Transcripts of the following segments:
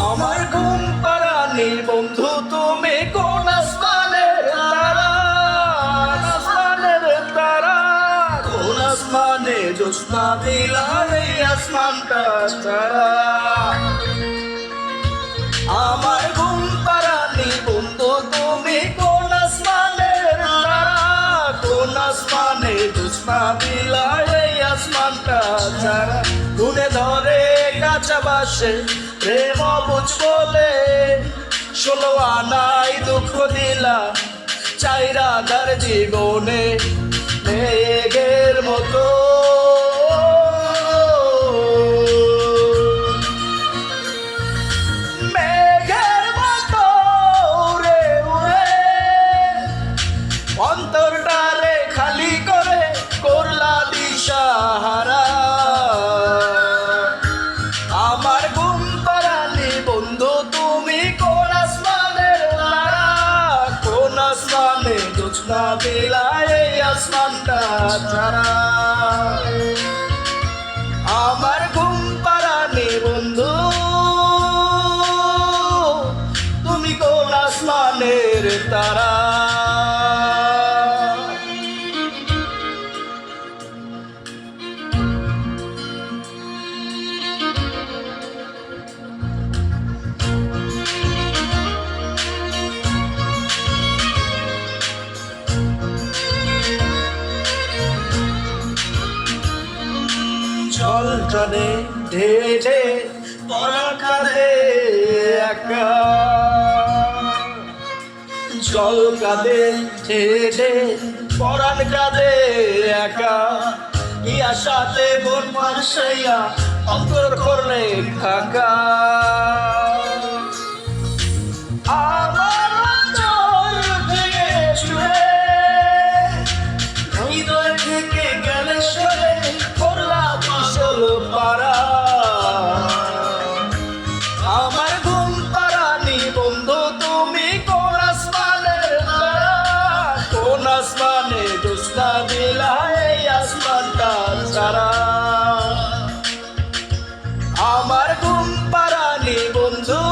আমার ঘুম পাড়ানি বন্ধু তুমি কোন আসমানের তারা, আসমানের তারা, কোন আসমানে জ্যোৎস্না বিলায় এই আসমানটা তারা। আমার ঘুম পাড়ানি বন্ধু তুমি কোন আসমানের তারা, কোন আসমানে জ্যোৎস্না বিলায় এই আসমানটা তারা। ধুনে ধরে কাঁচা বাসে প্রেম বুঝ বলে 16 আনাই দুঃখ দিলা চাইরা তার জীবনে মেঘের মতো। মেঘের মতো উড়ে উড়ে অন্তরটারে খালি করে করলা দিশাহারা। আমার ঘুম পাড়ানি বন্ধু তুমি কোন আসমানের তারা, কোন আসমানে জ্যোৎস্না বিলায় এই আসমানটা তারা। আমার ঘুম পাড়ানি বন্ধু তুমি কোন আসমানের তারা। জল টানে ঢেলে পরাণ কাঁধে একা, জল কাঁধে ঢেলে পরাণ কাঁধে একা। কি আশাতে মন মানসাইয়া অন্তর করলে খাকা। আমার চোখ থেকে ছুঁয়ে হৃদয় থেকে গেলে সরে করলা ফসল পারা। আমার ঘুম পাড়ানি বন্ধু তুমি কোন আসমানের তারা, কোন আসমানে জ্যোৎস্না বিলায় এই আসমানটা তারা। আমার ঘুম পাড়ানি বন্ধু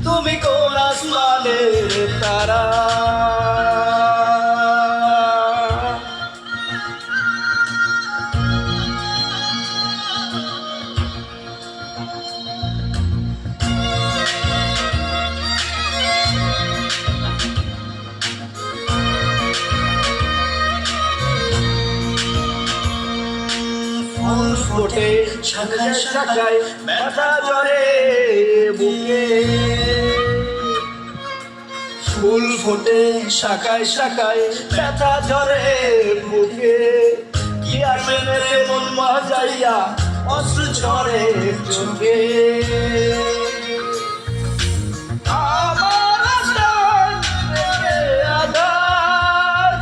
তুমি কোন আসমানের তারা। ফুল ফোটে শাখায় শাখায় ব্যথা জ্বরে বুকে, ফুল ফোটে শাখায় শাখায় ব্যথা জ্বরে বুকে। কি আসে মেরে মন মজাইয়া অশ্রু ঝরে চোখে। আমার আধার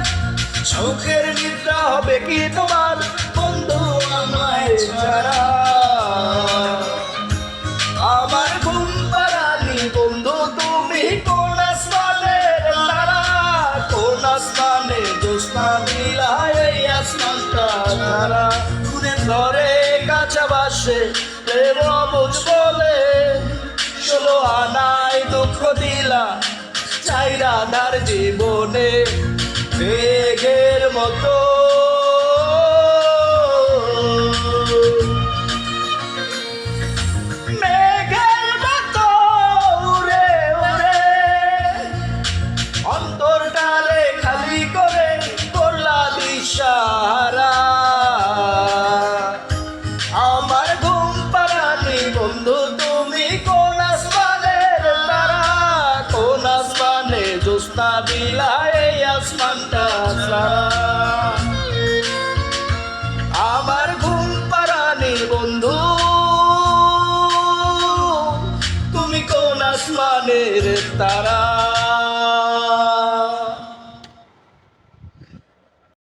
চোখের নিদ্রা হবে কি তোমার বন্ধু আমায় ছাড়া। আমার ঘুম পাড়ানি বন্ধু তুমি কোন আসমানের তারা, কোন আসমানে জ্যোৎস্না বিলায় এই আসমানটা তারা। ধুনে ধরে কাঁচা বাসে প্রেম বুঝ বলে 16 আনাই দুঃখ দিলা চাইরা তার জীবনে মেঘের মতো। মেঘের মতো উড়ে উড়ে অন্তরটারে খালি করে করলা দিশাহারা। আমার ঘুম পাড়ানি বন্ধু তুমি কোন আসমানের তারা, কোন আসমানে জ্যোৎস্না বিলায় এই আসমানটা তারা। আমার ঘুম পাড়ানি বন্ধু তুমি কোন আসমানের তারা।